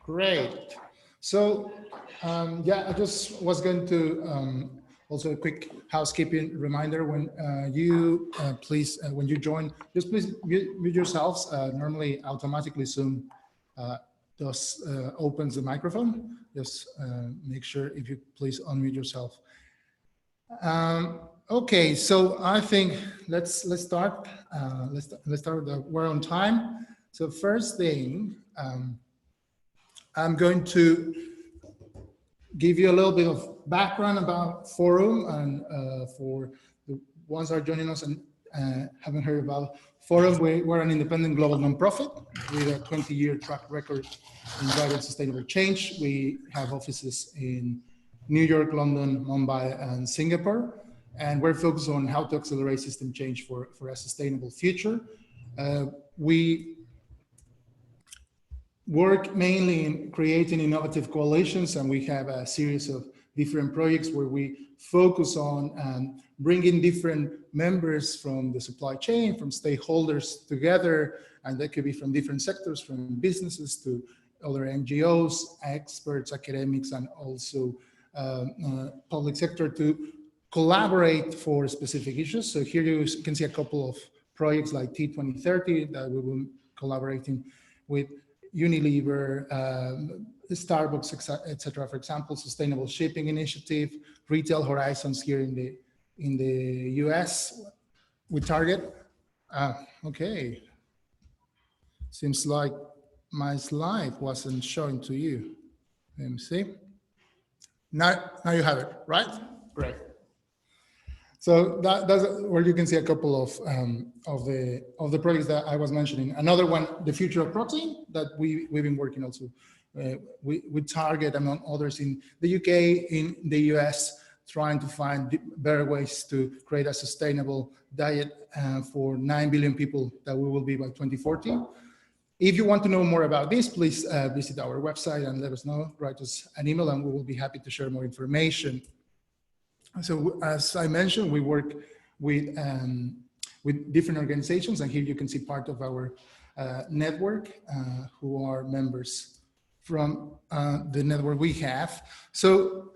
Great. So, yeah, I just was going to also a quick housekeeping reminder when you please, when you join, just please mute yourselves. Normally, automatically Zoom just opens the microphone. Just make sure if you please unmute yourself. Okay, so I think let's start. Let's start. We're on time. So first thing. I'm going to give you a little bit of background about Forum, and for the ones that are joining us and haven't heard about Forum, we're an independent global nonprofit with a 20-year track record in driving sustainable change. We have offices in New York, London, Mumbai, and Singapore, and we're focused on how to accelerate system change for a sustainable future. We work mainly in creating innovative coalitions, and we have a series of different projects where we focus on bringing different members from the supply chain, from stakeholders together, and that could be from different sectors, from businesses to other NGOs, experts, academics, and also public sector to collaborate for specific issues. So here you can see a couple of projects like T2030 that we will be collaborating with Unilever, Starbucks, etc. For example, Sustainable Shipping Initiative, Retail Horizons here in the US with Target. Okay, seems like my slide wasn't showing to you. Let me see. Now you have it, right? Great. So that's where you can see a couple of the projects that I was mentioning. Another one, the future of protein, that we've been working also with Target, among others, in the UK, in the US, trying to find better ways to create a sustainable diet for 9 billion people that we will be by 2040. If you want to know more about this, please visit our website and let us know. Write us an email, and we will be happy to share more information. So as I mentioned, we work with different organizations, and here you can see part of our network who are members from the network we have. So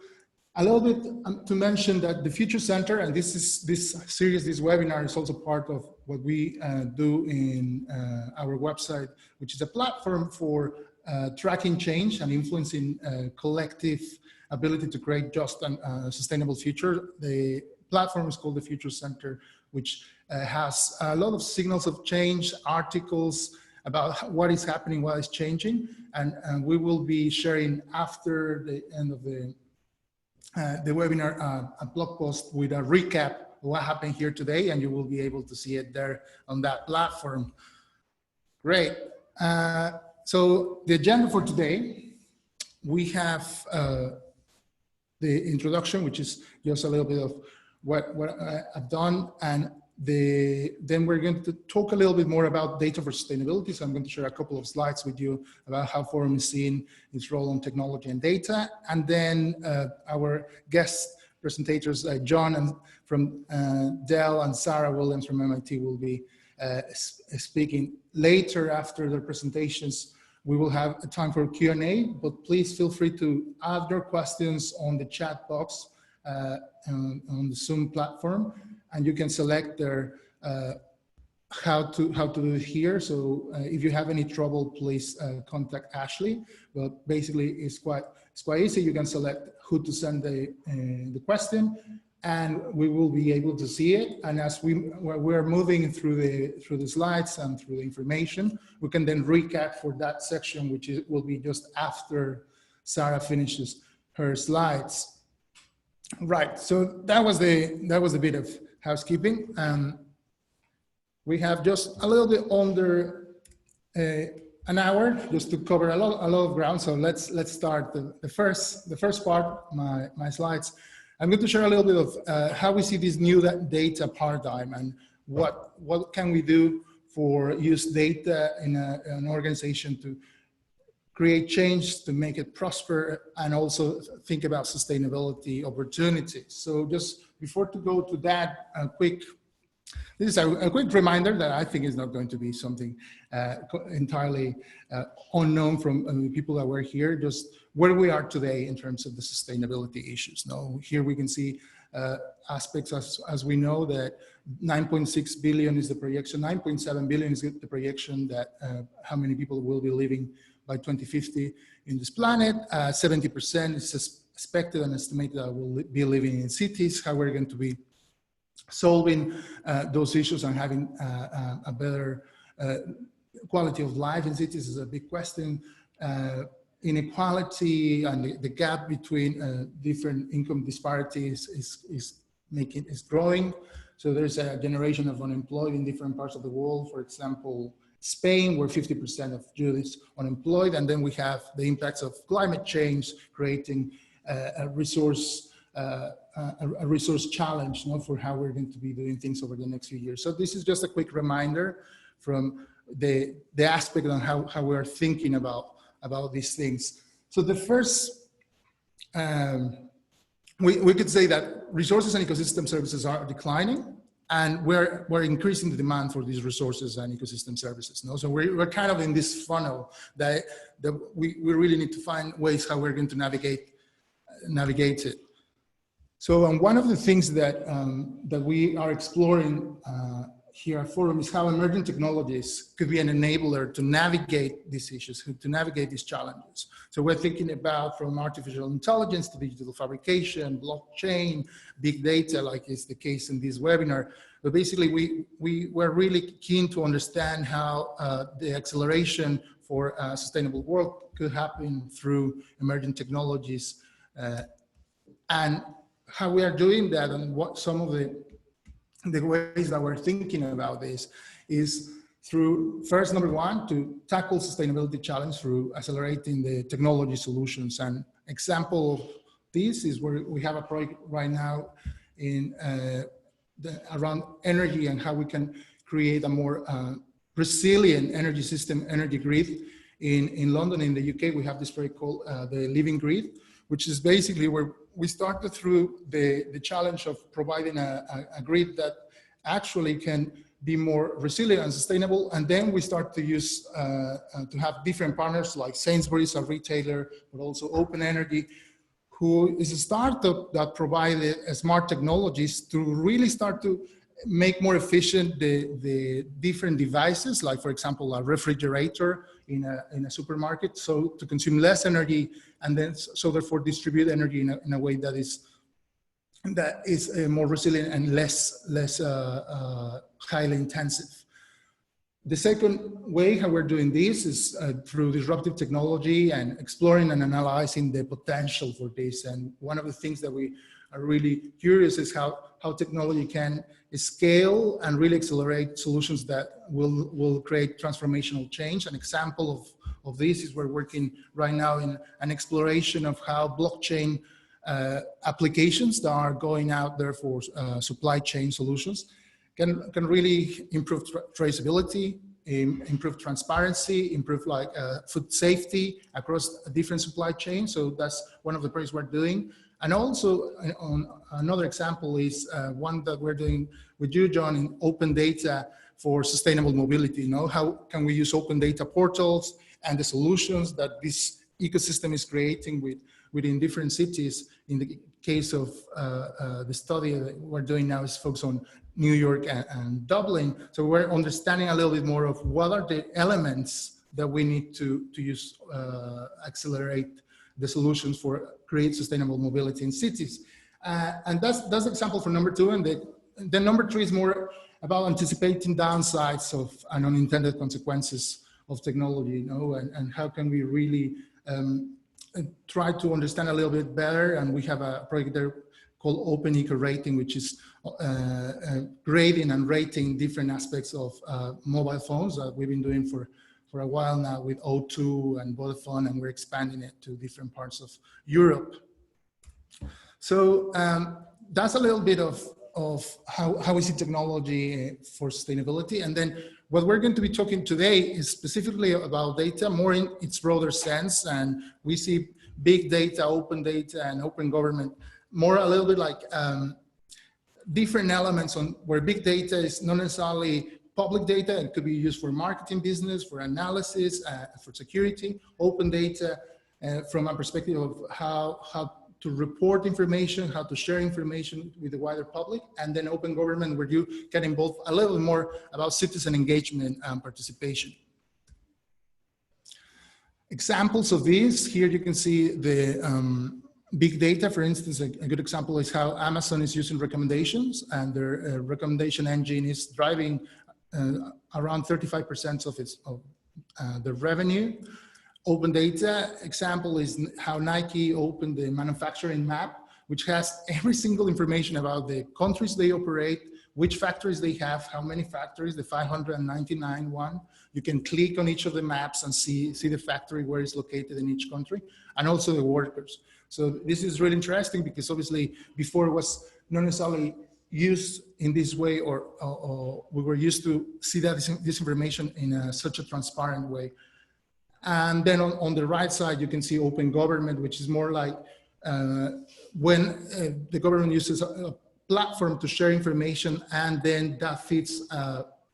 a little bit to mention that the Future Center, and this series, this webinar is also part of what we do in our website, which is a platform for tracking change and influencing collective ability to create just and sustainable future. The platform is called the Future Center, which has a lot of signals of change, articles about what is happening, what is changing, and we will be sharing after the end of the webinar a blog post with a recap of what happened here today, and you will be able to see it there on that platform. Great. So the agenda for today, we have the introduction, which is just a little bit of what I've done, and then we're going to talk a little bit more about data for sustainability. So I'm going to share a couple of slides with you about how Forum is seeing its role on technology and data, and then our guest presentators, John from Dell and Sarah Williams from MIT, will be speaking later after their presentations. We will have a time for Q&A, but please feel free to add your questions on the chat box on the Zoom platform, and you can select their how to do it here. So if you have any trouble, please contact Ashley. But basically, it's quite easy. You can select who to send the question, and we will be able to see it. And as we're moving through the slides and through the information, we can then recap for that section, which will be just after Sarah finishes her slides. Right. So that was a bit of housekeeping. We have just a little bit under an hour just to cover a lot of ground. So let's start the first part, my slides. I'm going to share a little bit of how we see this new data paradigm and what can we do for use data in an organization to create change, to make it prosper, and also think about sustainability opportunities. So just before to go to that, a quick This is a quick reminder that I think is not going to be something entirely unknown from the people that were here, just where we are today in terms of the sustainability issues. Now, here we can see aspects as we know that 9.6 billion is the projection, 9.7 billion is the projection that how many people will be living by 2050 in this planet. 70% is expected and estimated that will be living in cities. How we're going to be solving those issues and having a better quality of life in cities is a big question. Inequality and the gap between different income disparities is growing. So there's a generation of unemployed in different parts of the world. For example, Spain, where 50% of youth is unemployed, and then we have the impacts of climate change creating a resource challenge, for how we're going to be doing things over the next few years. So this is just a quick reminder from the aspect on how we're thinking about these things. So the first, we could say that resources and ecosystem services are declining, and we're increasing the demand for these resources and ecosystem services. So we're kind of in this funnel that we really need to find ways how we're going to navigate it. So one of the things that we are exploring here at Forum is how emerging technologies could be an enabler to navigate these issues, to navigate these challenges. So we're thinking about from artificial intelligence to digital fabrication, blockchain, big data, like is the case in this webinar. But basically, we're really keen to understand how the acceleration for a sustainable world could happen through emerging technologies, and how we are doing that, and what some of the ways that we're thinking about this is through, first, number one, to tackle sustainability challenge through accelerating the technology solutions. And example of this is where we have a project right now in around energy and how we can create a more resilient energy system, energy grid. In London, in the UK, we have this project called the Living Grid, which is basically where we started through the challenge of providing a grid that actually can be more resilient and sustainable. And then we start to use, to have different partners like Sainsbury's, a retailer, but also Open Energy, who is a startup that provided smart technologies to really start to make more efficient the different devices, like for example, a refrigerator in a supermarket, so to consume less energy, and then so therefore distribute energy in a way that is more resilient and less highly intensive. The second way how we're doing this is through disruptive technology and exploring and analyzing the potential for this. And one of the things that we are really curious is how technology can scale and really accelerate solutions that will create transformational change. An example of this is we're working right now in an exploration of how blockchain applications that are going out there for supply chain solutions can really improve traceability, improve transparency, improve food safety across different supply chains. So that's one of the projects we're doing. And also, on another example is one that we're doing with you, John, in open data for sustainable mobility. How can we use open data portals and the solutions that this ecosystem is creating within different cities? In the case of the study that we're doing now is focused on New York and Dublin. So we're understanding a little bit more of what are the elements that we need to use, accelerate the solutions for create sustainable mobility in cities. And that's the example for number two. And the number three is more about anticipating downsides of and unintended consequences of technology, and how can we really try to understand a little bit better. And we have a project there called Open Eco Rating, which is grading and rating different aspects of mobile phones that we've been doing for a while now with O2 and Vodafone, and we're expanding it to different parts of Europe. So that's a little bit of how we see technology for sustainability. And then what we're going to be talking today is specifically about data, more in its broader sense. And we see big data, and open government, more a little bit like different elements on where big data is not necessarily public data. It could be used for marketing, business, for analysis, for security. Open data from a perspective of how to report information, how to share information with the wider public, and then open government, where you get involved a little more about citizen engagement and participation. Examples of these, here you can see the big data. For instance, a good example is how Amazon is using recommendations, and their recommendation engine is driving around 35% of the revenue. Open data example is how Nike opened the manufacturing map, which has every single information about the countries they operate, which factories they have, how many factories, the 599 one. You can click on each of the maps and see the factory where it's located in each country, and also the workers. So this is really interesting because obviously before it was not necessarily used in this way, or we were used to see that this information in such a transparent way. And then on the right side, you can see open government, which is more like when the government uses a platform to share information, and then that feeds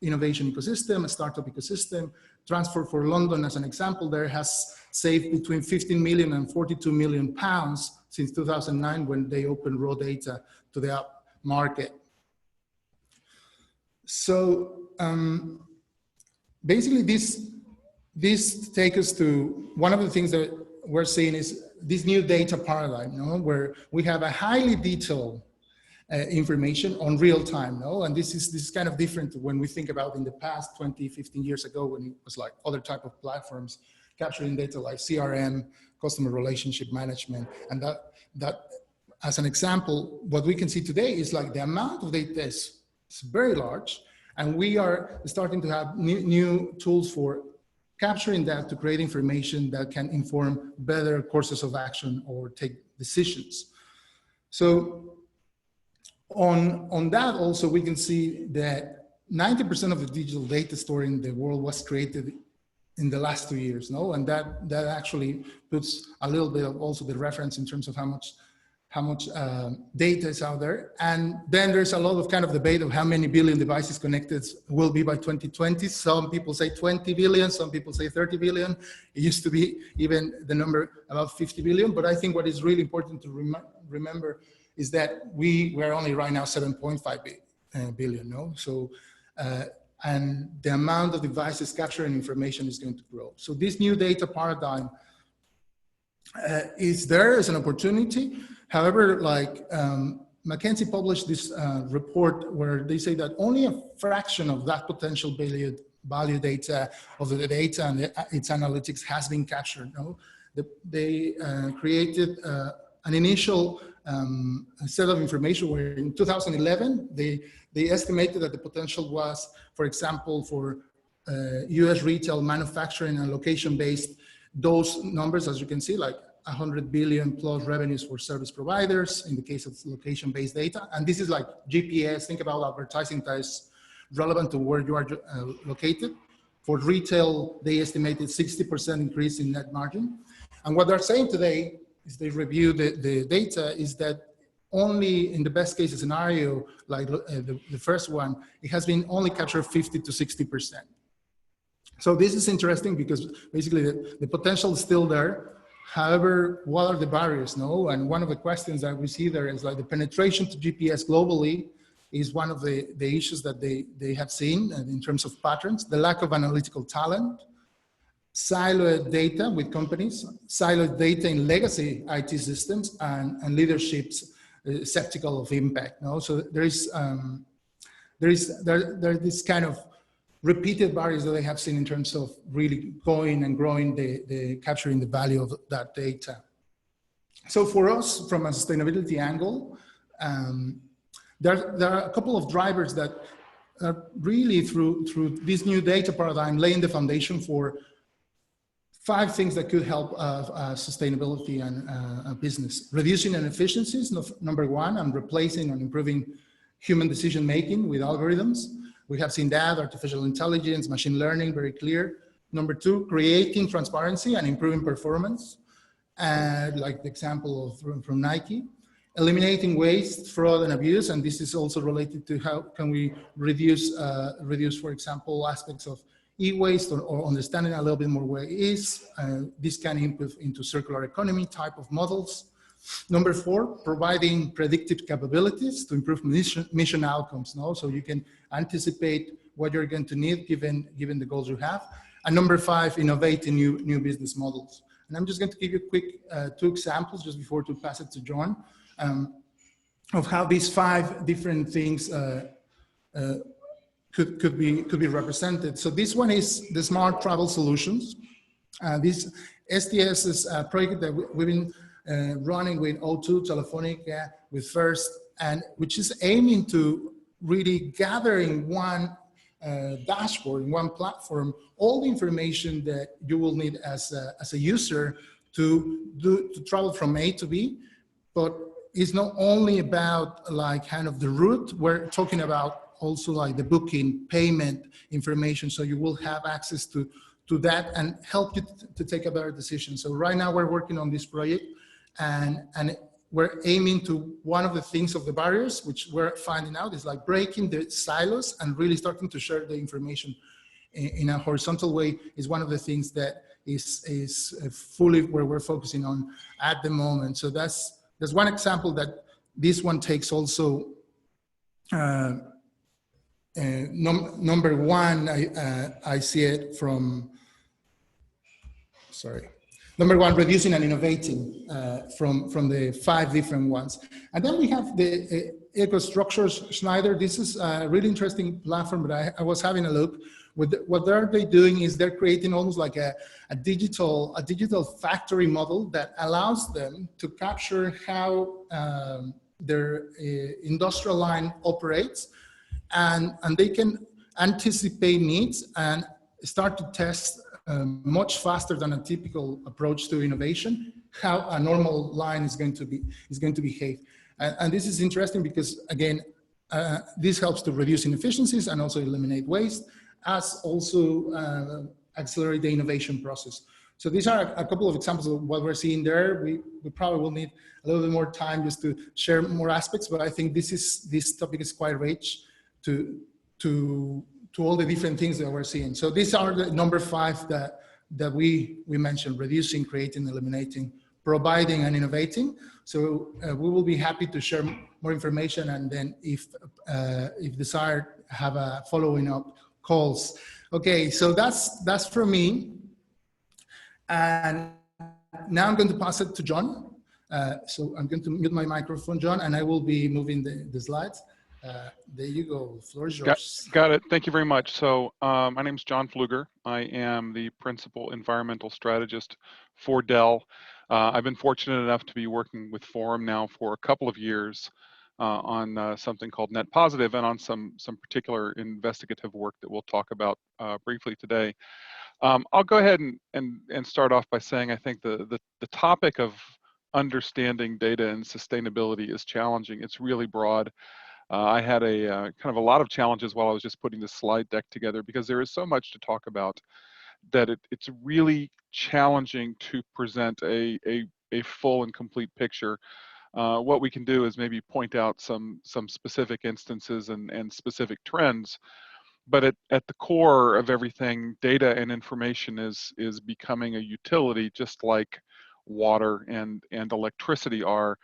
innovation ecosystem, a startup ecosystem. Transport for London, as an example, there has saved between 15 million and 42 million pounds since 2009 when they opened raw data to the market. So basically this takes us to one of the things that we're seeing is this new data paradigm, where we have a highly detailed information on real time, and this is kind of different when we think about in the past 20, 15 years ago, when it was like other type of platforms capturing data like CRM, customer relationship management, and that as an example, what we can see today is like the amount of data is very large, and we are starting to have new tools for capturing that to create information that can inform better courses of action or take decisions. So on that also, we can see that 90% of the digital data stored in the world was created in the last 2 years, and that actually puts a little bit of also the reference in terms of how much data is out there. And then there's a lot of kind of debate of how many billion devices connected will be by 2020. Some people say 20 billion, some people say 30 billion. It used to be even the number about 50 billion. But I think what is really important to remember is that we're only right now 7.5 billion, So, and the amount of devices capturing information is going to grow. So this new data paradigm is there as an opportunity. However, like McKinsey published this report where they say that only a fraction of that potential value data of the data and its analytics has been captured. They created an initial set of information where in 2011, they estimated that the potential was, for example, for US retail, manufacturing, and location-based, those numbers, as you can see, like 100 billion plus revenues for service providers in the case of location-based data. And this is like GPS, think about advertising that is relevant to where you are located. For retail, they estimated 60% increase in net margin. And what they're saying today is they review the data is that only in the best case scenario, like the first one, it has been only captured 50 to 60%. So this is interesting because basically the potential is still there. However, what are the barriers? And one of the questions that we see there is like the penetration to GPS globally is one of the issues that they have seen in terms of patterns, the lack of analytical talent, siloed data with companies, siloed data in legacy IT systems, and leadership's skeptical of impact. So there is this kind of repeated barriers that they have seen in terms of really going and growing the capturing the value of that data. So for us, from a sustainability angle, there are a couple of drivers that are really through this new data paradigm laying the foundation for 5 things that could help sustainability and business. Reducing inefficiencies, number 1, and replacing and improving human decision-making with algorithms. We have seen that, artificial intelligence, machine learning, very clear. Number 2, creating transparency and improving performance, like the example from Nike. eliminating waste, fraud, and abuse, and this is also related to how can we reduce, for example, aspects of e-waste or understanding a little bit more where it is. This can improve into circular economy type of models. Number 4, providing predictive capabilities to improve mission outcomes. No? So you can anticipate what you're going to need given the goals you have. And number 5, innovating new business models. And I'm just going to give you a quick 2 examples just before to pass it to John of how these 5 different things could be represented. So this one is the smart travel solutions. This STS is a project that we've been running with O2, Telefonica, with First, and which is aiming to really gather in one dashboard, in one platform, all the information that you will need as a user to travel from A to B. But it's not only about like kind of the route, we're talking about also like the booking, payment information, so you will have access to that and help you to take a better decision. So right now we're working on this project, and we're aiming to one of the things of the barriers, which we're finding out is like breaking the silos and really starting to share the information in a horizontal way is one of the things that is fully where we're focusing on at the moment. So that's one example that this one takes also. Number 1, I see it from, sorry. Number 1, reducing and innovating from the 5 different ones. And then we have the EcoStruxures Schneider. This is a really interesting platform, but I was having a look. What they're doing is they're creating almost like a digital factory model that allows them to capture how their industrial line operates, and they can anticipate needs and start to test much faster than a typical approach to innovation, how a normal line is going to behave. And this is interesting because, again, this helps to reduce inefficiencies and also eliminate waste, as also accelerate the innovation process. So these are a couple of examples of what we're seeing there. We probably will need a little bit more time just to share more aspects, but I think this topic is quite rich to all the different things that we're seeing. So these are the number 5 that we mentioned: reducing, creating, eliminating, providing, and innovating. So we will be happy to share more information, and then if desired, have a following up calls. Okay, so that's for me. And now I'm going to pass it to John. So I'm going to mute my microphone, John, and I will be moving the slides. There you go, the floor is yours. Got it, thank you very much. So my name is John Pflueger. I am the Principal Environmental Strategist for Dell. I've been fortunate enough to be working with Forum now for a couple of years on something called Net Positive, and on some particular investigative work that we'll talk about briefly today. I'll go ahead and start off by saying I think the topic of understanding data and sustainability is challenging. It's really broad. I had kind of a lot of challenges while I was just putting this slide deck together, because there is so much to talk about that it's really challenging to present a full and complete picture. What we can do is maybe point out some specific instances and specific trends, but at the core of everything, data and information is becoming a utility, just like water and electricity are.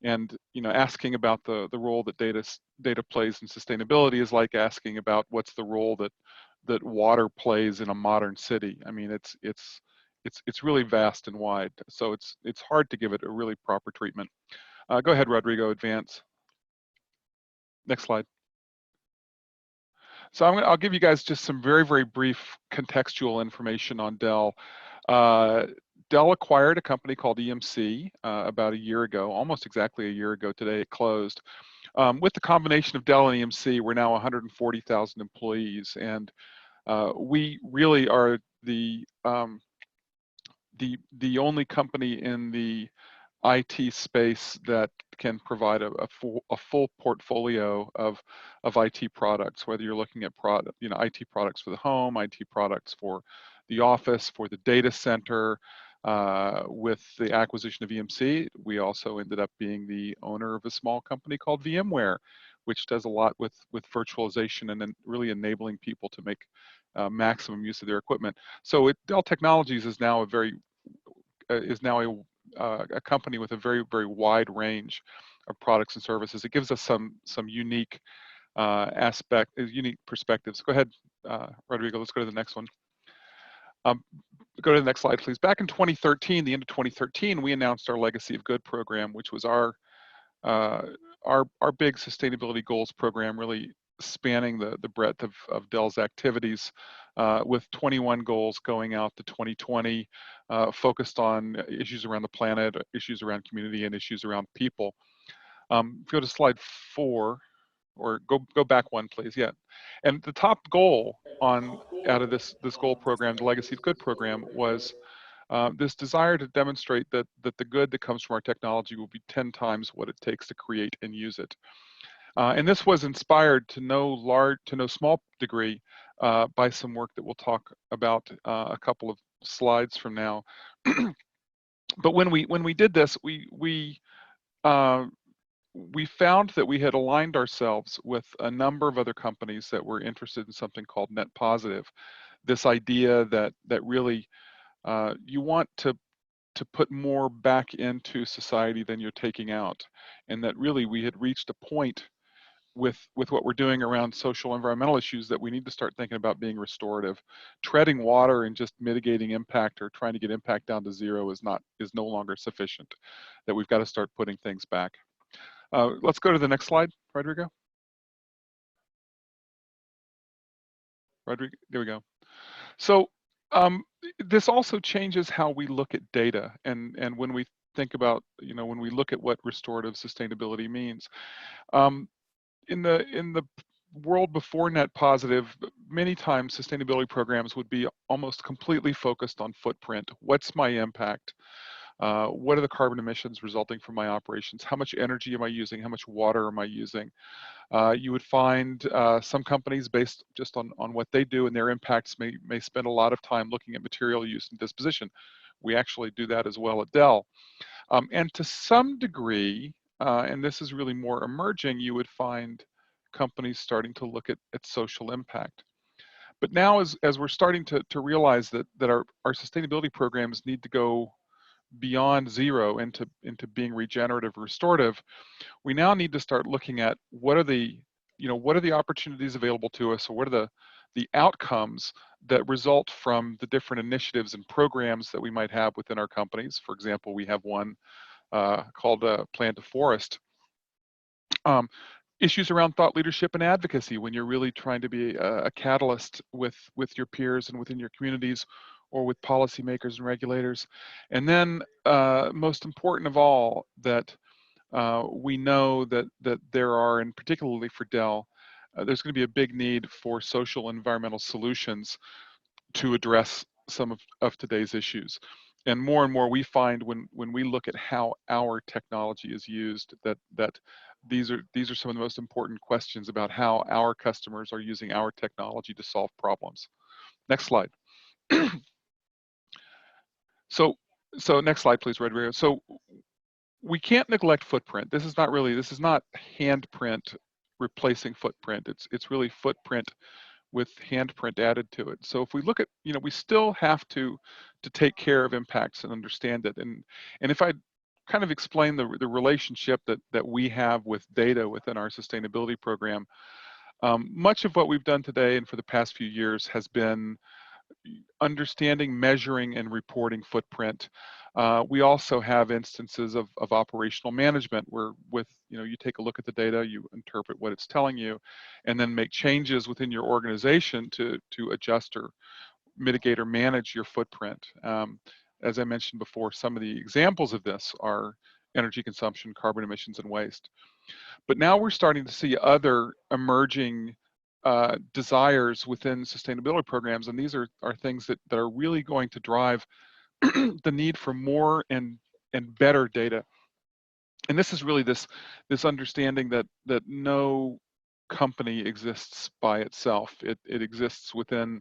And asking about the role that data plays in sustainability is like asking about what's the role that water plays in a modern city. I mean, it's really vast and wide, so it's hard to give it a really proper treatment. Go ahead, Rodrigo, advance. Next slide. So I'll give you guys just some very, very brief contextual information on Dell. Dell acquired a company called EMC about a year ago, almost exactly a year ago today. It closed. With the combination of Dell and EMC, we're now 140,000 employees, and we really are the only company in the IT space that can provide a full portfolio of IT products, whether you're looking at IT products for the home, IT products for the office, for the data center, With the acquisition of EMC, we also ended up being the owner of a small company called VMware, which does a lot with virtualization and then really enabling people to make maximum use of their equipment. So Dell Technologies is now a company with a very wide range of products and services. It gives us some unique unique perspectives. Go ahead, Rodrigo. Let's go to the next one. Go to the next slide, please. Back in 2013, the end of 2013, we announced our Legacy of Good program, which was our big sustainability goals program, really spanning the breadth of Dell's activities, with 21 goals going out to 2020, focused on issues around the planet, issues around community, and issues around people. Go to slide 4, or go back one, please. Yeah, and the top goal out of this goal program, the Legacy of Good program, was this desire to demonstrate that the good that comes from our technology will be 10 times what it takes to create and use it. And this was inspired to no small degree by some work that we'll talk about a couple of slides from now. But when we did this, we found that we had aligned ourselves with a number of other companies that were interested in something called net positive. This idea that really you want to put more back into society than you're taking out, and that really we had reached a point with what we're doing around social environmental issues that we need to start thinking about being restorative. Treading water and just mitigating impact or trying to get impact down to zero is no longer sufficient. That we've got to start putting things back. Let's go to the next slide, Rodrigo. Rodrigo, there we go. So this also changes how we look at data, and when we think about, when we look at what restorative sustainability means. In the world before net positive, many times sustainability programs would be almost completely focused on footprint. What's my impact? What are the carbon emissions resulting from my operations? How much energy am I using? How much water am I using? You would find some companies, based just on what they do and their impacts, may spend a lot of time looking at material use and disposition. We actually do that as well at Dell. And to some degree, and this is really more emerging, you would find companies starting to look at social impact. But now, as we're starting to realize that our sustainability programs need to go beyond zero into being regenerative, restorative, we now need to start looking at what are the opportunities available to us, or what are the outcomes that result from the different initiatives and programs that we might have within our companies. For example, we have one called Plan to Forest. Issues around thought leadership and advocacy, when you're really trying to be a catalyst with your peers and within your communities, or with policymakers and regulators. And then most important of all, that we know that there are, and particularly for Dell, there's going to be a big need for social and environmental solutions to address some of today's issues. And more we find when we look at how our technology is used, that these are some of the most important questions about how our customers are using our technology to solve problems. Next slide. So next slide, please, Rodrigo. So we can't neglect footprint. This is not handprint replacing footprint. It's really footprint with handprint added to it. So if we look at, we still have to take care of impacts and understand it. And if I kind of explain the relationship that we have with data within our sustainability program, much of what we've done today and for the past few years has been understanding, measuring, and reporting footprint. We also have instances of operational management where you take a look at the data, you interpret what it's telling you, and then make changes within your organization to adjust or mitigate or manage your footprint. As I mentioned before, some of the examples of this are energy consumption, carbon emissions, and waste. But now we're starting to see other emerging desires within sustainability programs, and these are things that are really going to drive the need for more and better data. And this is really this understanding that no company exists by itself. It exists within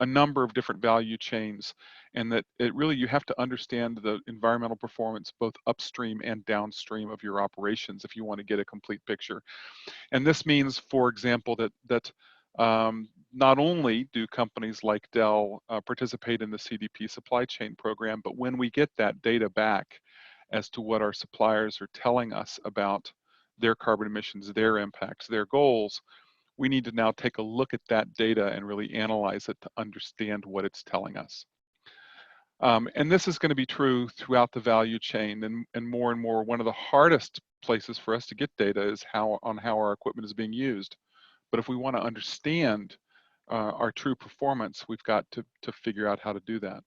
a number of different value chains, and that it really, you have to understand the environmental performance both upstream and downstream of your operations if you want to get a complete picture. And this means, for example, that not only do companies like Dell participate in the CDP supply chain program, but when we get that data back as to what our suppliers are telling us about their carbon emissions, their impacts, their goals, we need to now take a look at that data and really analyze it to understand what it's telling us. And this is going to be true throughout the value chain, and more, one of the hardest places for us to get data is how our equipment is being used. But if we want to understand our true performance, we've got to figure out how to do that.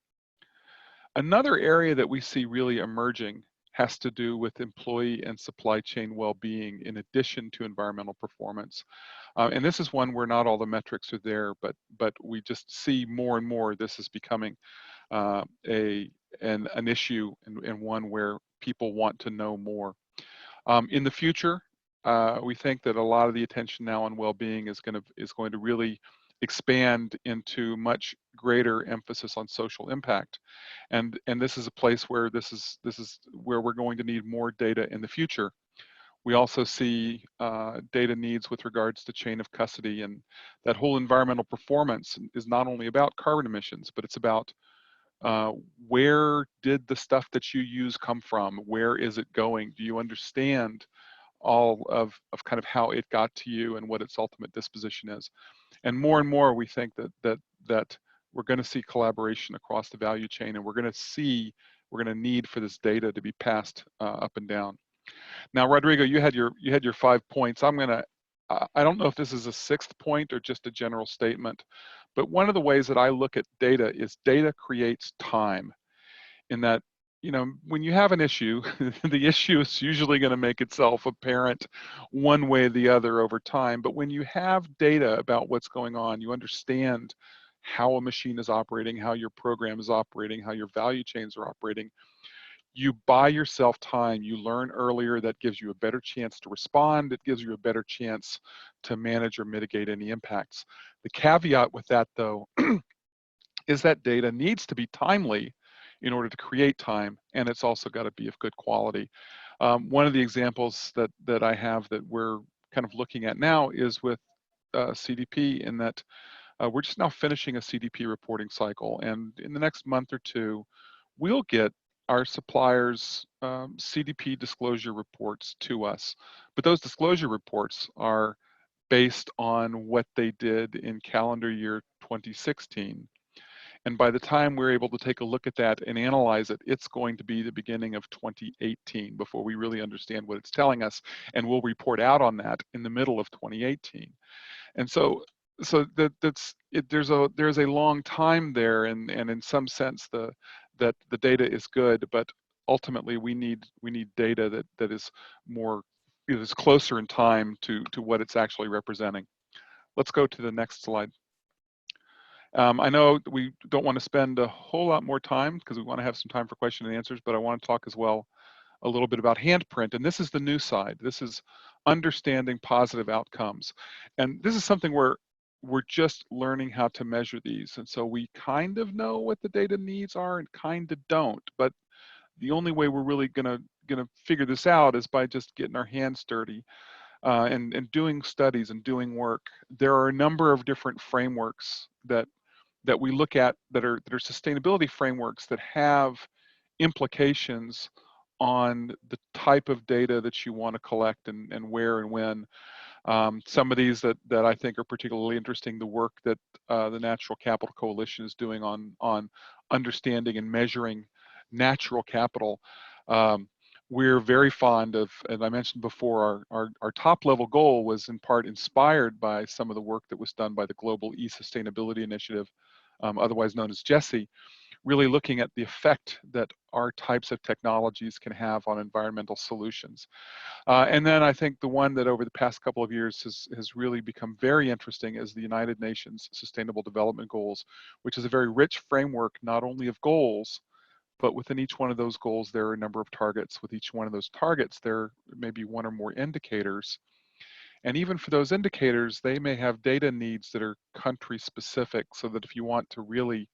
Another area that we see really emerging has to do with employee and supply chain well-being in addition to environmental performance. And this is one where not all the metrics are there, but we just see more and more this is becoming an issue, and one where people want to know more. In the future, we think that a lot of the attention now on well-being is going to really expand into much greater emphasis on social impact, and this is a place where this is where we're going to need more data in the future. We also see data needs with regards to chain of custody, and that whole environmental performance is not only about carbon emissions, but it's about where did the stuff that you use come from? Where is it going? Do you understand all of kind of how it got to you and what its ultimate disposition is? And more we think that we're going to see collaboration across the value chain, and we're going to need for this data to be passed up and down. Now, Rodrigo, you had your 5 points. I don't know if this is a sixth point or just a general statement, but one of the ways that I look at data is data creates time. In that, when you have an issue, the issue is usually going to make itself apparent one way or the other over time. But when you have data about what's going on, you understand how a machine is operating, how your program is operating, how your value chains are operating. You buy yourself time, you learn earlier, that gives you a better chance to respond, it gives you a better chance to manage or mitigate any impacts. The caveat with that, though, is that data needs to be timely in order to create time, and it's also got to be of good quality. One of the examples that I have that we're kind of looking at now is with CDP, in that we're just now finishing a CDP reporting cycle, and in the next month or two, we'll get our suppliers' CDP disclosure reports to us. But those disclosure reports are based on what they did in calendar year 2016. And by the time we're able to take a look at that and analyze it, it's going to be the beginning of 2018 before we really understand what it's telling us. And we'll report out on that in the middle of 2018. And so there's a long time there, and in some sense that the data is good, but ultimately we need data that is more, is closer in time to what it's actually representing. Let's go to the next slide. I know we don't want to spend a whole lot more time because we want to have some time for question and answers, but I want to talk as well a little bit about handprint, and this is the new side. This is understanding positive outcomes, and this is something where we're just learning how to measure these, and so we kind of know what the data needs are and kind of don't, but the only way we're really gonna figure this out is by just getting our hands dirty and doing studies and doing work. There are a number of different frameworks that we look at that are sustainability frameworks that have implications on the type of data that you want to collect and where and when. Some of these that I think are particularly interesting, the work that the Natural Capital Coalition is doing on understanding and measuring natural capital. We're very fond of, as I mentioned before, our top level goal was in part inspired by some of the work that was done by the Global E-Sustainability Initiative, otherwise known as GESI, really looking at the effect that our types of technologies can have on environmental solutions. And then I think the one that over the past couple of years has really become very interesting is the United Nations Sustainable Development Goals, which is a very rich framework, not only of goals, but within each one of those goals, there are a number of targets. With each one of those targets, there may be one or more indicators. And even for those indicators, they may have data needs that are country specific, so that if you want to really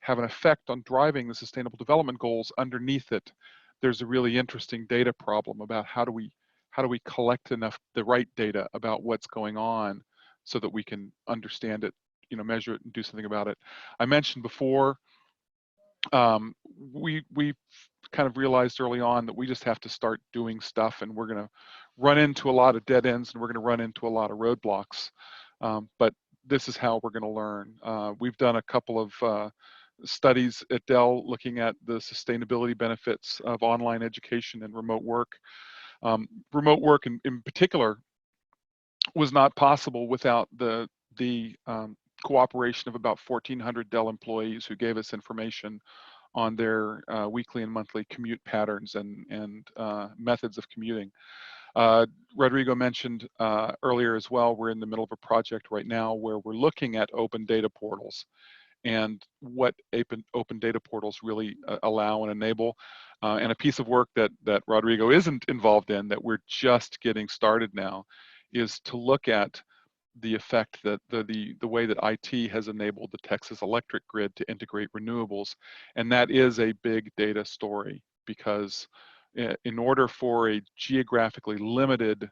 have an effect on driving the sustainable development goals underneath it, there's a really interesting data problem about how do we collect enough the right data about what's going on so that we can understand it, measure it and do something about it. I mentioned before, we kind of realized early on that we just have to start doing stuff, and we're going to run into a lot of dead ends and we're going to run into a lot of roadblocks. But this is how we're going to learn. We've done a couple of studies at Dell looking at the sustainability benefits of online education and remote work. Remote work in particular was not possible without the cooperation of about 1,400 Dell employees who gave us information on their weekly and monthly commute patterns and methods of commuting. Rodrigo mentioned earlier as well, we're in the middle of a project right now where we're looking at open data portals and what open data portals really allow and enable. And a piece of work that Rodrigo isn't involved in, that we're just getting started now, is to look at the effect that the way that IT has enabled the Texas electric grid to integrate renewables. And that is a big data story, because in order for a geographically limited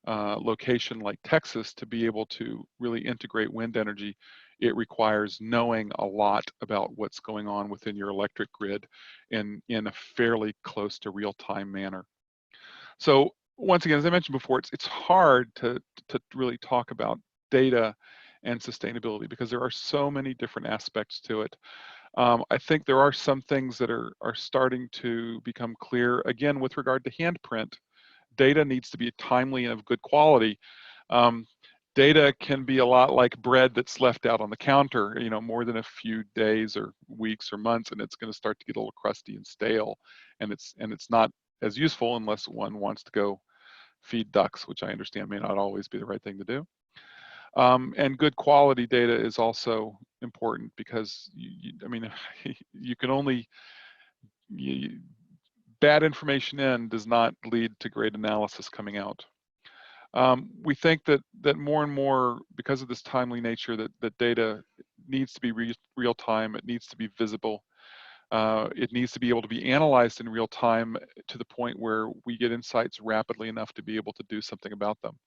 location like Texas to be able to really integrate wind energy, it requires knowing a lot about what's going on within your electric grid in a fairly close to real-time manner. So once again, as I mentioned before, it's hard to really talk about data and sustainability because there are so many different aspects to it. I think there are some things that are starting to become clear. Again, with regard to handprint, data needs to be timely and of good quality. Data can be a lot like bread that's left out on the counter, more than a few days or weeks or months, and it's going to start to get a little crusty and stale, and it's not as useful unless one wants to go feed ducks, which I understand may not always be the right thing to do. And good quality data is also important because you can only bad information in does not lead to great analysis coming out. We think that more and more, because of this timely nature, that data needs to be real time. It needs to be visible. It needs to be able to be analyzed in real time to the point where we get insights rapidly enough to be able to do something about them.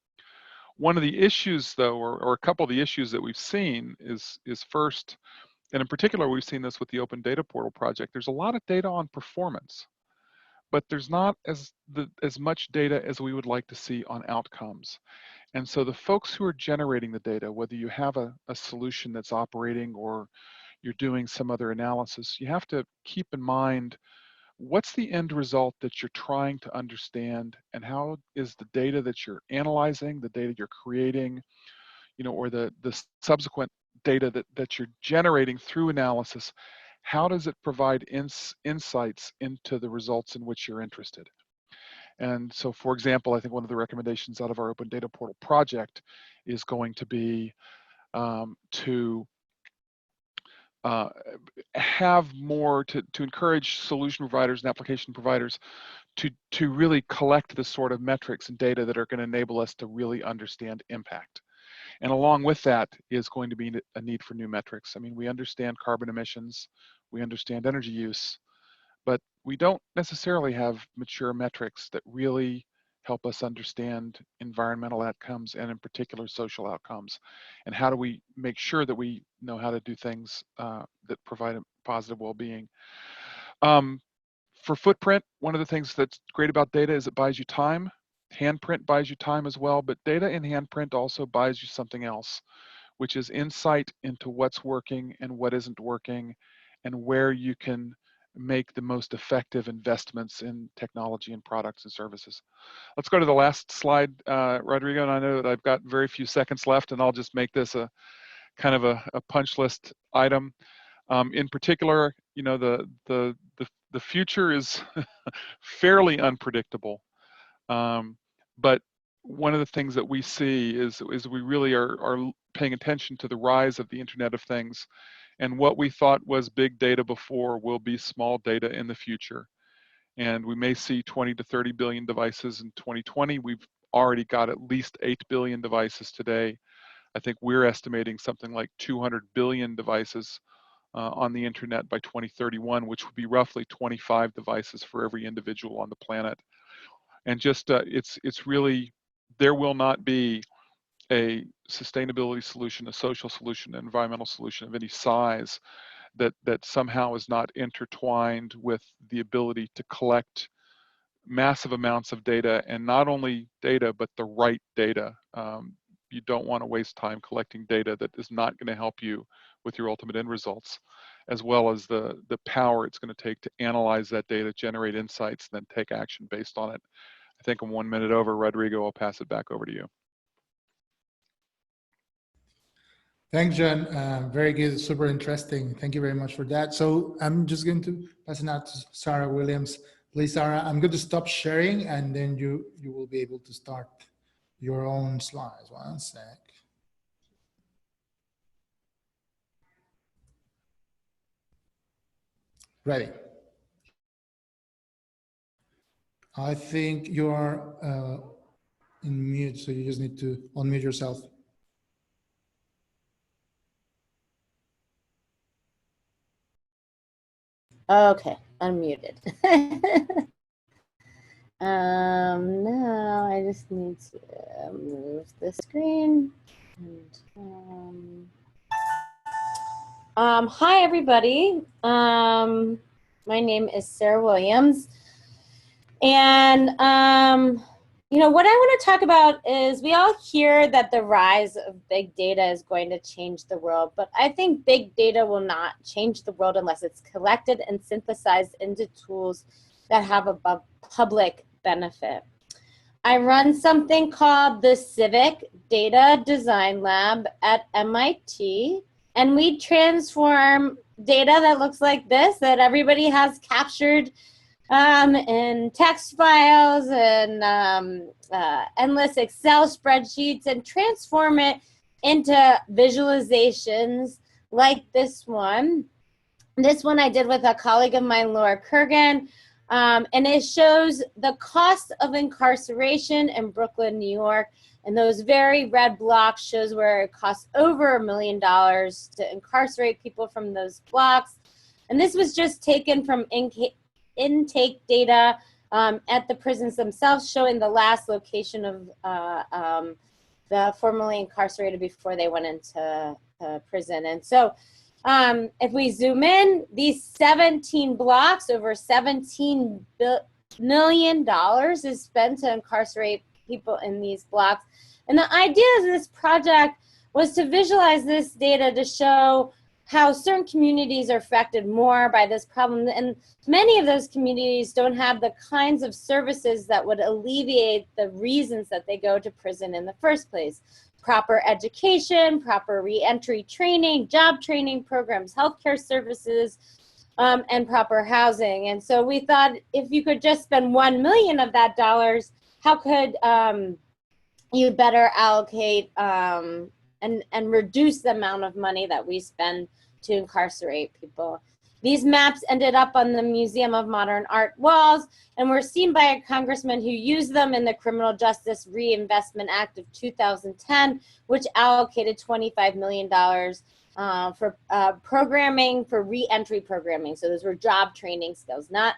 One of the issues, though, or a couple of the issues that we've seen is first, and in particular, we've seen this with the Open Data Portal project. There's a lot of data on performance, but there's not as much data as we would like to see on outcomes. And so the folks who are generating the data, whether you have a solution that's operating or you're doing some other analysis, you have to keep in mind what's the end result that you're trying to understand, and how is the data that you're analyzing, the data you're creating, or the subsequent data that you're generating through analysis, how does it provide insights into the results in which you're interested? And so, for example, I think one of the recommendations out of our Open Data Portal project is going to be to have more to encourage solution providers and application providers to really collect the sort of metrics and data that are going to enable us to really understand impact. And along with that is going to be a need for new metrics. I mean, we understand carbon emissions, we understand energy use, but we don't necessarily have mature metrics that really help us understand environmental outcomes and in particular social outcomes. And how do we make sure that we know how to do things that provide a positive well-being? For footprint, one of the things that's great about data is it buys you time. Handprint buys you time as well, but data in handprint also buys you something else, which is insight into what's working and what isn't working, and where you can make the most effective investments in technology and products and services. Let's go to the last slide, Rodrigo, and I know that I've got very few seconds left, and I'll just make this a kind of a punch list item. In particular, the future is fairly unpredictable, but one of the things that we see is we really are paying attention to the rise of the Internet of Things. And what we thought was big data before will be small data in the future. And we may see 20 to 30 billion devices in 2020. We've already got at least 8 billion devices today. I think we're estimating something like 200 billion devices on the internet by 2031, which would be roughly 25 devices for every individual on the planet. And just it's really, there will not be a sustainability solution, a social solution, an environmental solution of any size that somehow is not intertwined with the ability to collect massive amounts of data, and not only data, but the right data. You don't want to waste time collecting data that is not going to help you with your ultimate end results, as well as the power it's going to take to analyze that data, generate insights, and then take action based on it. I think I'm 1 minute over. Rodrigo, I'll pass it back over to you. Thanks, John. Very good, super interesting. Thank you very much for that. So I'm just going to pass it out to Sarah Williams. Please, Sarah, I'm going to stop sharing, and then you will be able to start your own slides. One sec. Ready. I think you're in mute, so you just need to unmute yourself. Okay, unmuted. Now I just need to move the screen. And, hi, everybody. My name is Sarah Williams. And, you know, what I want to talk about is we all hear that the rise of big data is going to change the world, but I think big data will not change the world unless it's collected and synthesized into tools that have a public benefit. I run something called the Civic Data Design Lab at MIT, and we transform data that looks like this, that everybody has captured in text files and endless Excel spreadsheets, and transform it into visualizations like this one. This one I did with a colleague of mine, Laura Kurgan, and it shows the cost of incarceration in Brooklyn, New York. And those very red blocks shows where it costs over $1 million to incarcerate people from those blocks. And this was just taken from intake data at the prisons themselves, showing the last location of the formerly incarcerated before they went into prison. And so if we zoom in, these 17 blocks, over $17 million is spent to incarcerate people in these blocks. And the idea of this project was to visualize this data to show how certain communities are affected more by this problem. And many of those communities don't have the kinds of services that would alleviate the reasons that they go to prison in the first place. Proper education, proper reentry training, job training programs, healthcare services, and proper housing. And so we thought, if you could just spend $1 million of that dollars, how could you better allocate and reduce the amount of money that we spend to incarcerate people. These maps ended up on the Museum of Modern Art walls and were seen by a congressman who used them in the Criminal Justice Reinvestment Act of 2010, which allocated $25 million for programming, for re-entry programming. So those were job training skills. Not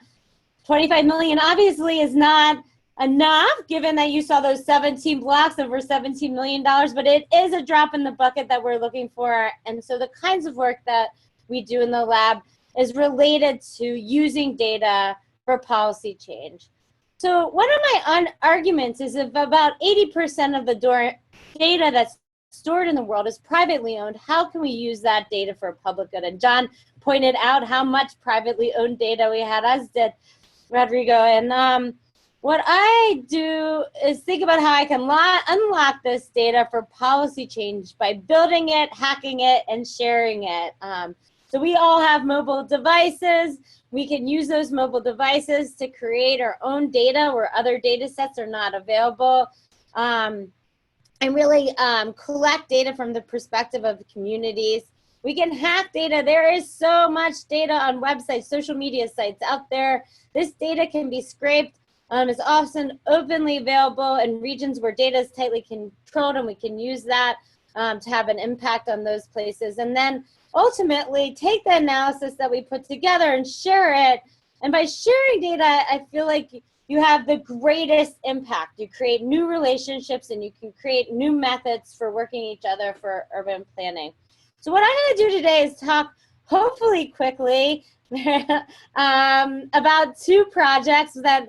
25 million obviously is not enough, given that you saw those 17 blocks over $17 million, but it is a drop in the bucket that we're looking for. And so the kinds of work that we do in the lab is related to using data for policy change. So one of my arguments is, if about 80% of the data that's stored in the world is privately owned, how can we use that data for public good? And John pointed out how much privately owned data we had, as did Rodrigo. And what I do is think about how I can unlock this data for policy change by building it, hacking it, and sharing it. So we all have mobile devices. We can use those mobile devices to create our own data where other data sets are not available, and really collect data from the perspective of communities. We can hack data. There is so much data on websites, social media sites out there. This data can be scraped is often openly available in regions where data is tightly controlled, and we can use that to have an impact on those places. And then ultimately take the analysis that we put together and share it. And by sharing data, I feel like you have the greatest impact. You create new relationships, and you can create new methods for working each other for urban planning. So what I'm going to do today is talk, hopefully quickly, about two projects that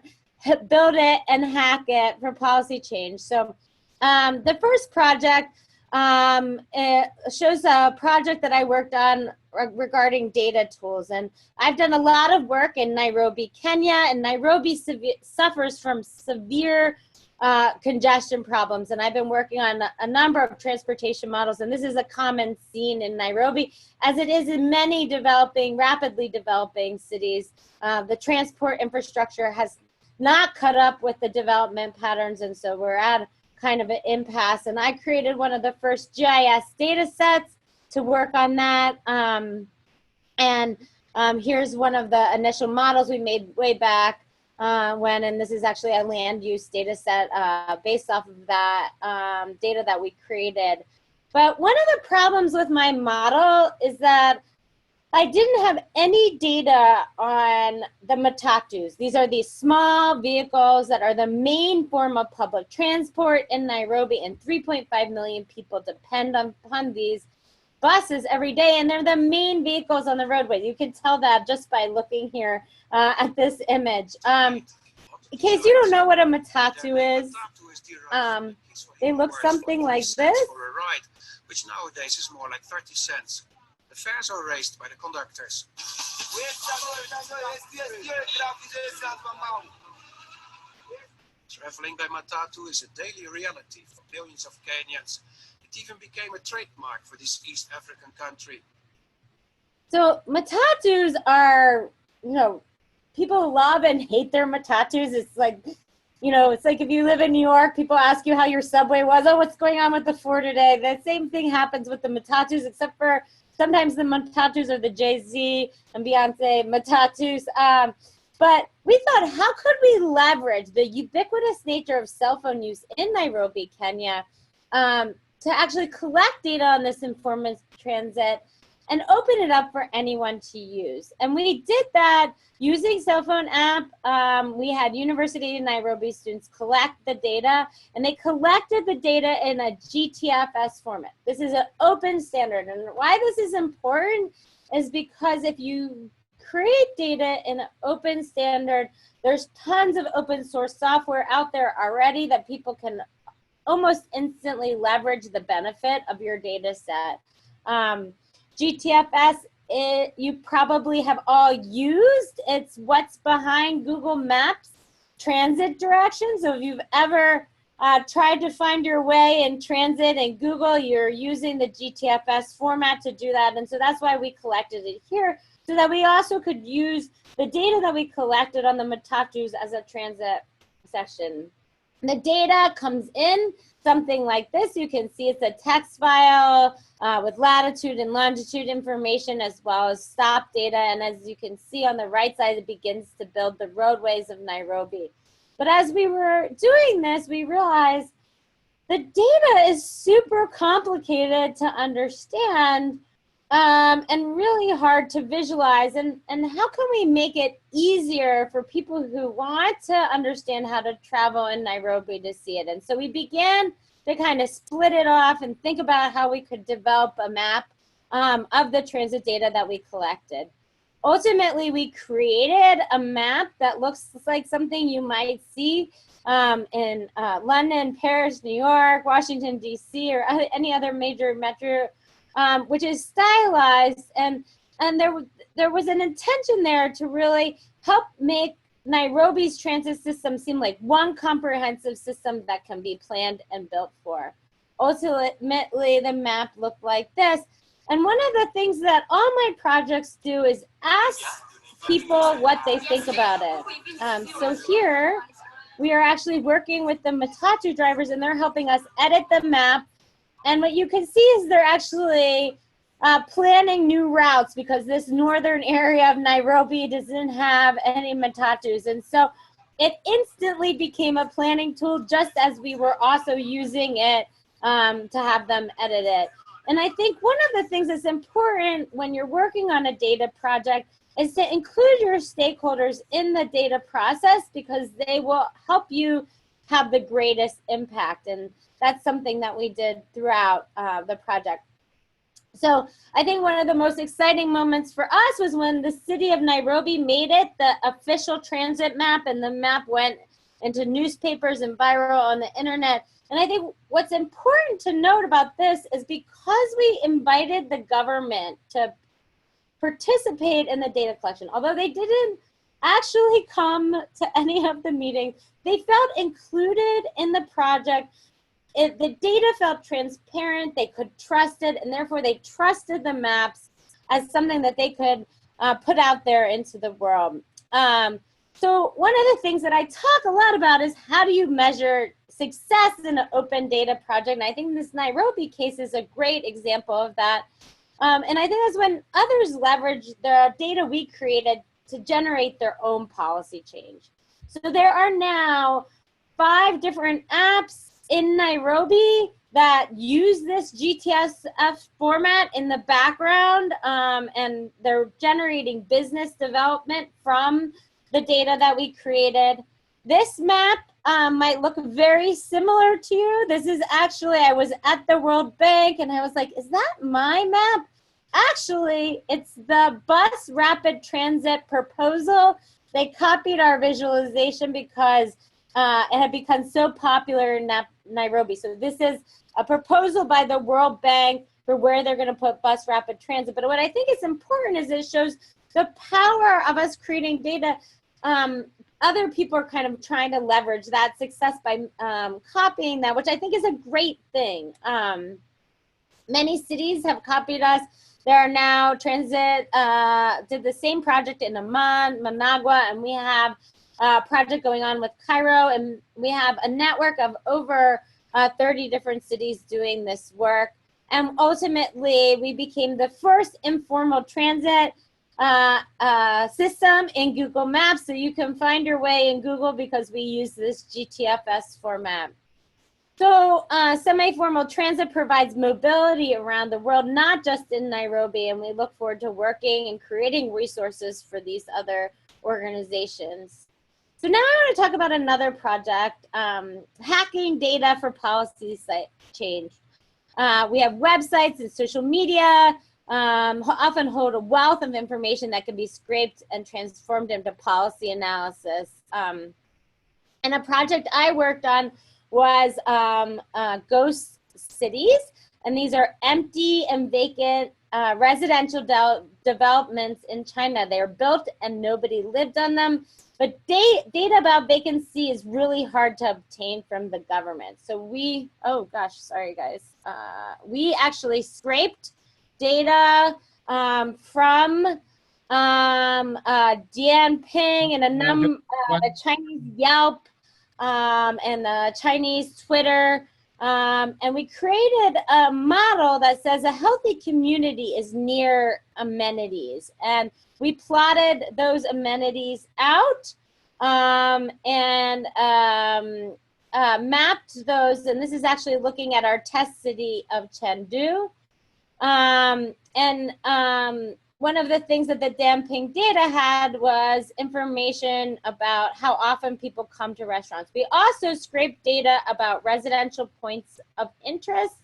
build it and hack it for policy change. So the first project it shows a project that I worked on regarding data tools. And I've done a lot of work in Nairobi, Kenya, and Nairobi suffers from severe congestion problems. And I've been working on a number of transportation models, and this is a common scene in Nairobi, as it is in many rapidly developing cities. The transport infrastructure has not caught up with the development patterns, and so we're at kind of an impasse. And I created one of the first GIS data sets to work on that. Here's one of the initial models we made way back and this is actually a land use data set based off of that data that we created. But one of the problems with my model is that I didn't have any data on the matatus. These are these small vehicles that are the main form of public transport in Nairobi, and 3.5 million people depend upon these buses every day, and they're the main vehicles on the roadway. You can tell that just by looking here at this image. In case you don't know what a matatu is, they look something like this. Which nowadays is more like 30 cents. The fares are raised by the conductors. Traveling by matatu is a daily reality for millions of Kenyans. It even became a trademark for this East African country. So matatus are, people love and hate their matatus. It's like, it's like if you live in New York, people ask you how your subway was. Oh, what's going on with the 4 today? The same thing happens with the matatus, except for sometimes the matatus are the Jay-Z and Beyonce matatus. But we thought, how could we leverage the ubiquitous nature of cell phone use in Nairobi, Kenya, to actually collect data on this informative transit and open it up for anyone to use? And we did that using cell phone app. We had University of Nairobi students collect the data, and they collected the data in a GTFS format. This is an open standard, and why this is important is because if you create data in an open standard, there's tons of open source software out there already that people can almost instantly leverage the benefit of your data set. GTFS, you probably have all used. It's what's behind Google Maps transit directions. So if you've ever tried to find your way in transit in Google, you're using the GTFS format to do that. And so that's why we collected it here, so that we also could use the data that we collected on the matatus as a transit session. The data comes in something like this. You can see it's a text file with latitude and longitude information, as well as stop data. And as you can see on the right side, it begins to build the roadways of Nairobi. But as we were doing this, we realized the data is super complicated to understand and really hard to visualize. And how can we make it easier for people who want to understand how to travel in Nairobi to see it? And so we began to kind of split it off and think about how we could develop a map of the transit data that we collected. Ultimately, we created a map that looks like something you might see in London, Paris, New York, Washington, D.C., or any other major metro, which is stylized. And there was an intention there to really help make Nairobi's transit system seem like one comprehensive system that can be planned and built for. Ultimately, the map looked like this. And one of the things that all my projects do is ask people what they think about it. So here, we are actually working with the matatu drivers, and they're helping us edit the map. And what you can see is they're actually planning new routes, because this northern area of Nairobi doesn't have any matatus. And so it instantly became a planning tool, just as we were also using it to have them edit it. And I think one of the things that's important when you're working on a data project is to include your stakeholders in the data process, because they will help you have the greatest impact. And that's something that we did throughout the project. So I think one of the most exciting moments for us was when the city of Nairobi made it the official transit map, and the map went into newspapers and viral on the internet. And I think what's important to note about this is because we invited the government to participate in the data collection, although they didn't actually come to any of the meetings, they felt included in the project. The data felt transparent, they could trust it, and therefore they trusted the maps as something that they could put out there into the world. So one of the things that I talk a lot about is how do you measure success in an open data project? And I think this Nairobi case is a great example of that. And I think that's when others leverage the data we created to generate their own policy change. So there are now 5 different apps in Nairobi that use this GTSF format in the background, and they're generating business development from the data that we created. This map might look very similar to you. This is actually, I was at the World Bank and I was like, is that my map? Actually, it's the bus rapid transit proposal. They copied our visualization because it had become so popular in Nairobi. So this is a proposal by the World Bank for where they're going to put bus rapid transit. But what I think is important is it shows the power of us creating data. Other people are kind of trying to leverage that success by copying that, which I think is a great thing. Many cities have copied us. There are now transit, did the same project in Amman, Managua, and we have a project going on with Cairo, and we have a network of over 30 different cities doing this work. And ultimately, we became the first informal transit system in Google Maps, so you can find your way in Google because we use this GTFS format. So semi-formal transit provides mobility around the world, not just in Nairobi, and we look forward to working and creating resources for these other organizations. So now I want to talk about another project, hacking data for policy change. We have websites and social media, often hold a wealth of information that can be scraped and transformed into policy analysis. And a project I worked on was ghost cities, and these are empty and vacant residential developments in China. They are built and nobody lived on them, but data about vacancy is really hard to obtain from the government. So we, oh gosh, sorry guys, we actually scraped data from Dianping and a Chinese Yelp, and the Chinese Twitter, and we created a model that says a healthy community is near amenities, and we plotted those amenities out and mapped those, and this is actually looking at our test city of Chengdu. One of the things that the Dianping data had was information about how often people come to restaurants. We also scraped data about residential points of interest.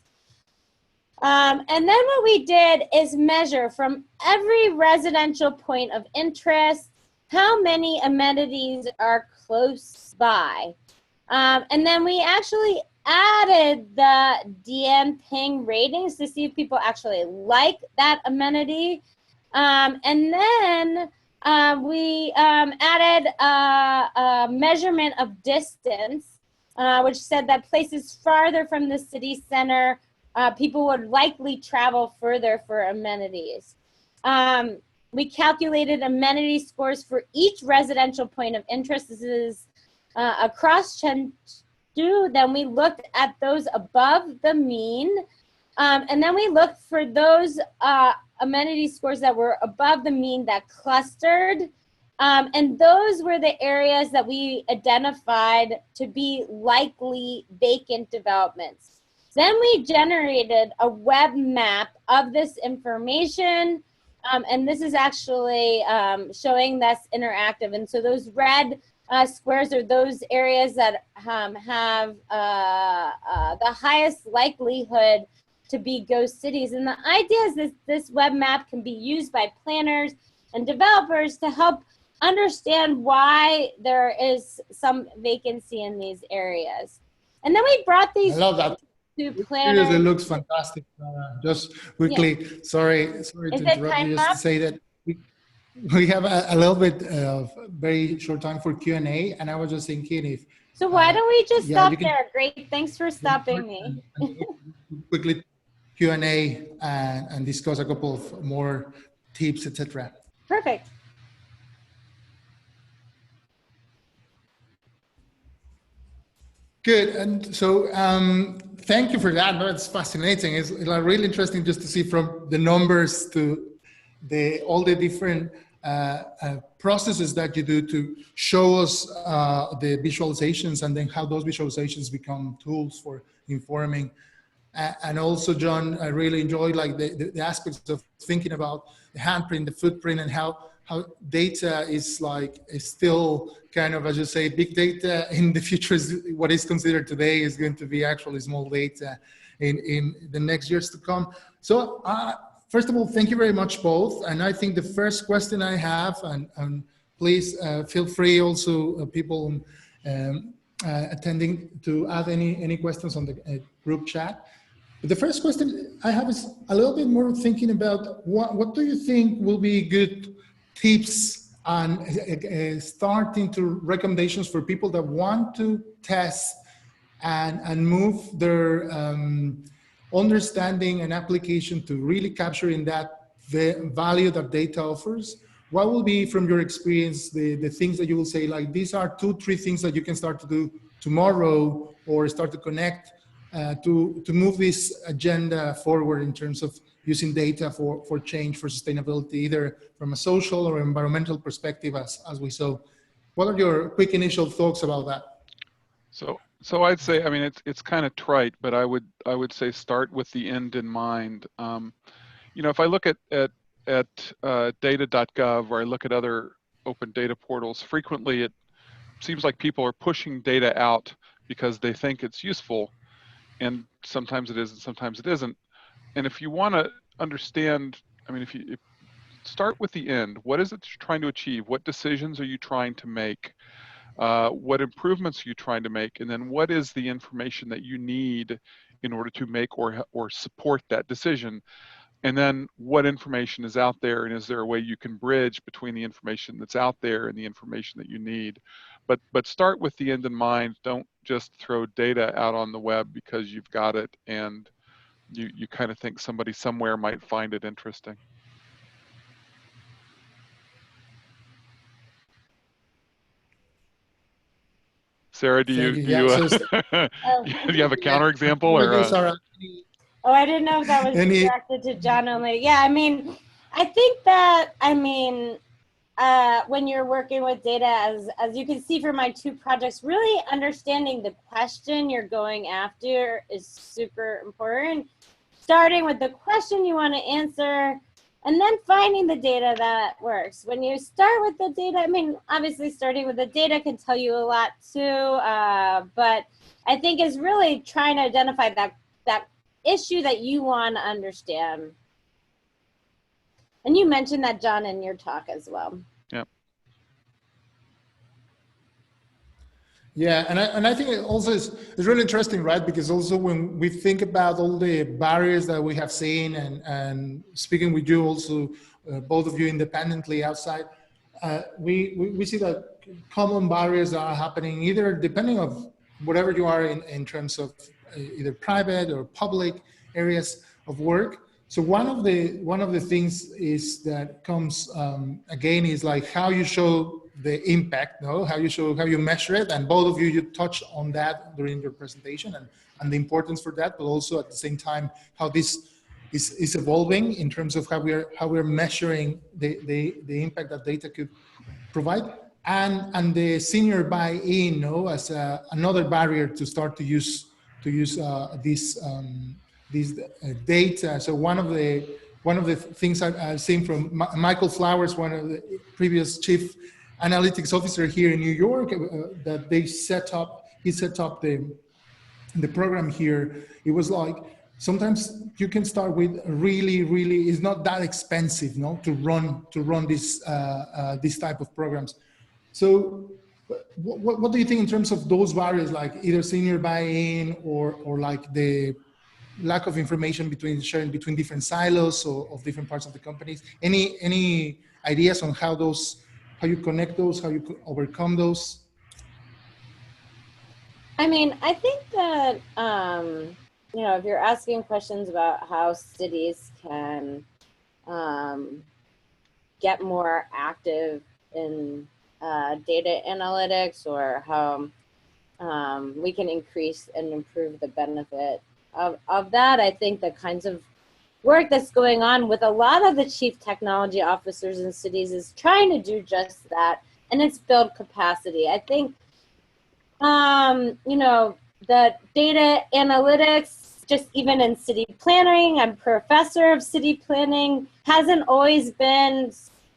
And then what we did is measure from every residential point of interest, how many amenities are close by. And then we actually added the Dianping ratings to see if people actually like that amenity. And then we added a measurement of distance, which said that places farther from the city center, people would likely travel further for amenities. We calculated amenity scores for each residential point of interest. This is across Chengdu. Then we looked at those above the mean. And then we looked for those amenity scores that were above the mean that clustered And those were the areas that we identified to be likely vacant developments. Then we generated a web map of this information. And this is actually showing that's interactive. And so those red squares are those areas that have the highest likelihood to be ghost cities. And the idea is this web map can be used by planners and developers to help understand why there is some vacancy in these areas. And then we brought these I love that. to planners. It looks fantastic. Just quickly, sorry to interrupt you, just to say that we have a little bit of very short time for Q&A, and I was just thinking if... So why don't we just stop there? Great, thanks for stopping me. Quickly Q&A and discuss a couple of more tips, etc. Perfect. Good, and so thank you for that. That's fascinating. It's like really interesting just to see from the numbers to all the different processes that you do to show us the visualizations, and then how those visualizations become tools for informing. And also, John, I really enjoyed like the aspects of thinking about the handprint, the footprint, and how data is still kind of, as you say, big data in the future is what is considered today is going to be actually small data in the next years to come. So first of all, thank you very much both. And I think the first question I have, and please feel free also people attending to add any questions on the group chat. But the first question I have is a little bit more thinking about what do you think will be good tips and starting to recommendations for people that want to test and move their understanding and application to really capturing that the value that data offers. What will be, from your experience, the things that you will say, like these are 2-3 things that you can start to do tomorrow or start to connect to move this agenda forward in terms of using data for change, for sustainability, either from a social or environmental perspective as we saw. What are your quick initial thoughts about that? So I'd say, I mean, it's kind of trite, but I would say start with the end in mind. You know, if I look at data.gov, or I look at other open data portals, frequently it seems like people are pushing data out because they think it's useful, and sometimes it is and sometimes it isn't. And if you want to understand, I mean, if start with the end, what is it you're trying to achieve? What decisions are you trying to make? What improvements are you trying to make? And then what is the information that you need in order to make or support that decision? And then what information is out there, and is there a way you can bridge between the information that's out there and the information that you need? But start with the end in mind. Don't just throw data out on the web because you've got it and you kind of think somebody somewhere might find it interesting. Sarah, do you have a counterexample, or? Oh, I didn't know if that was directed to John only. Yeah, I mean, I think that, when you're working with data, as you can see from my 2 projects, really understanding the question you're going after is super important. Starting with the question you want to answer, and then finding the data that works. When you start with the data, I mean, obviously starting with the data can tell you a lot too, but I think is really trying to identify that issue that you want to understand. And you mentioned that, John, in your talk as well. Yeah. Yeah, and I think it also is really interesting, right? Because also when we think about all the barriers that we have seen, and speaking with you also, both of you independently outside, we see that common barriers are happening either depending on whatever you are in terms of either private or public areas of work. So one of the things is that comes again is like how you show the impact, no? How you measure it, and both of you touched on that during your presentation and the importance for that, but also at the same time how this is evolving in terms of how we're measuring the impact that data provide, and the senior buy-in, as another barrier to start to use this data. So one of the things I've seen from Michael Flowers, one of the previous chief analytics officer here in New York, that he set up the program here. It was like, sometimes you can start with really, it's not that expensive, to run this type of programs. So what do you think in terms of those barriers, like either senior buy-in or like the lack of information sharing between different silos of different parts of the companies? Any ideas on how you connect those, how you overcome those? I mean, I think that, if you're asking questions about how cities can get more active in data analytics, or how we can increase and improve the benefit of that, I think the kinds of work that's going on with a lot of the chief technology officers in cities is trying to do just that, and it's build capacity. I think the data analytics, just even in city planning, I'm professor of city planning, hasn't always been,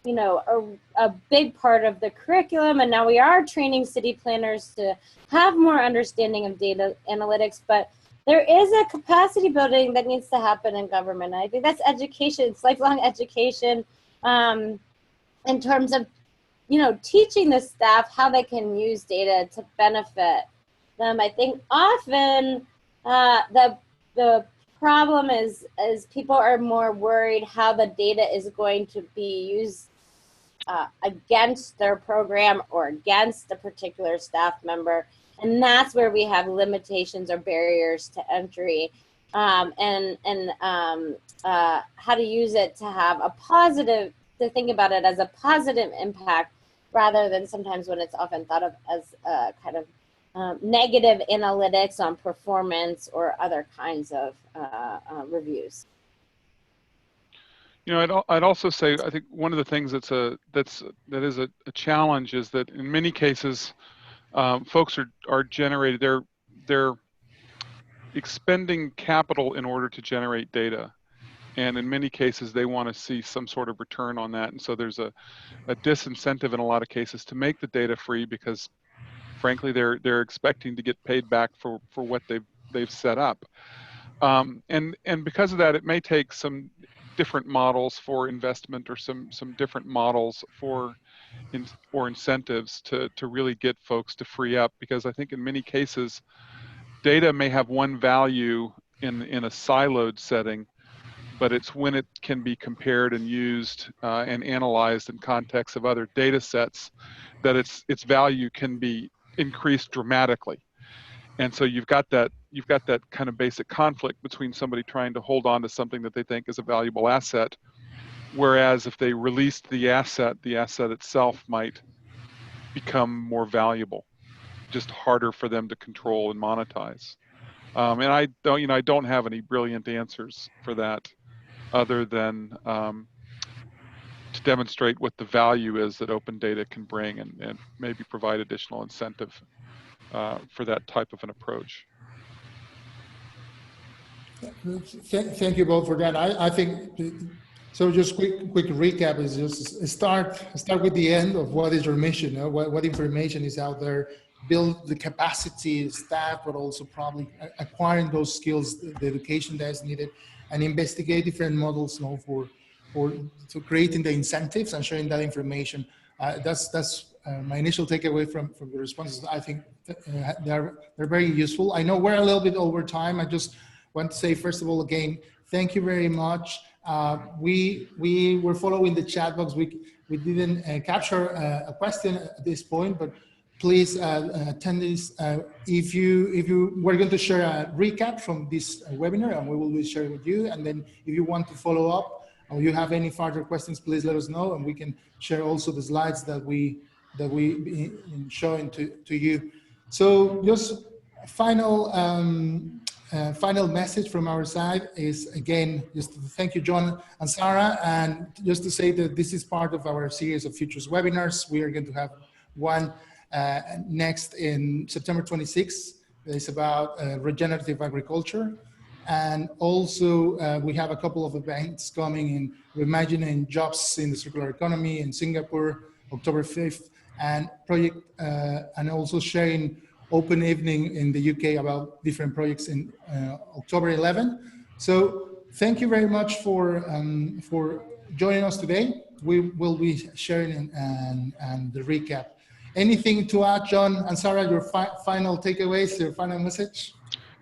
a big part of the curriculum. And now we are training city planners to have more understanding of data analytics, but there is a capacity building that needs to happen in government. And I think that's education, it's lifelong education, in terms of teaching the staff how they can use data to benefit them. I think often the problem is people are more worried how the data is going to be used against their program or against a particular staff member. And that's where we have limitations or barriers to entry, and how to use it to have a positive, to think about it as a positive impact, rather than sometimes when it's often thought of as a kind of negative analytics on performance or other kinds of reviews. I'd also say, I think one of the things that is a challenge is that in many cases, folks are generated, they're expending capital in order to generate data. And in many cases, they want to see some sort of return on that. And so there's a disincentive in a lot of cases to make the data free, because frankly, they're expecting to get paid back for what they've set up. And because of that, it may take some different models for investment, or some different models or incentives to really get folks to free up. Because I think in many cases, data may have one value in a siloed setting, but it's when it can be compared and used and analyzed in context of other data sets that its value can be increased dramatically. And so you've got that kind of basic conflict between somebody trying to hold on to something that they think is a valuable asset, whereas if they released the asset itself might become more valuable, just harder for them to control and monetize. And I don't have any brilliant answers for that, other than to demonstrate what the value is that open data can bring, and maybe provide additional incentive for that type of an approach. Thank you both for that. I think, so just quick recap is just start with the end of what is your mission, what information is out there, build the capacity, staff, but also probably acquiring those skills, the education that is needed, and investigate different models for creating the incentives and sharing that information. That's my initial takeaway from the responses. I think they're very useful. I know we're a little bit over time. I just want to say, first of all, again, thank you very much. We were following the chat box. We didn't capture a question at this point, but please, attendees, if we're going to share a recap from this webinar, and we will be sharing with you. And then if you want to follow up, or you have any further questions, please let us know, and we can share also the slides that we showing to you. So just final final message from our side is, again, just to thank you, John and Sarah, and just to say that this is part of our series of Futures webinars. We are going to have one next in September 26th. It's about regenerative agriculture. And also we have a couple of events coming in reimagining jobs in the circular economy in Singapore, October 5th, and and also sharing open evening in the UK about different projects in October 11th. So thank you very much for joining us today. We will be sharing and the recap. Anything to add, John and Sarah, your final takeaways, your final message?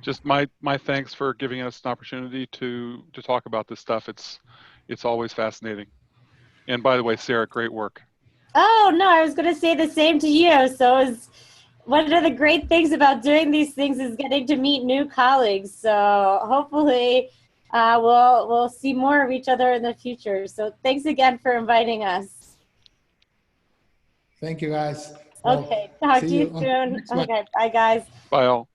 Just my thanks for giving us an opportunity to talk about this stuff. It's always fascinating. And by the way, Sarah, great work. Oh, no, I was going to say the same to you. So one of the great things about doing these things is getting to meet new colleagues. So hopefully we'll see more of each other in the future. So thanks again for inviting us. Thank you, guys. Okay, talk to you soon. Okay, bye, guys. Bye all.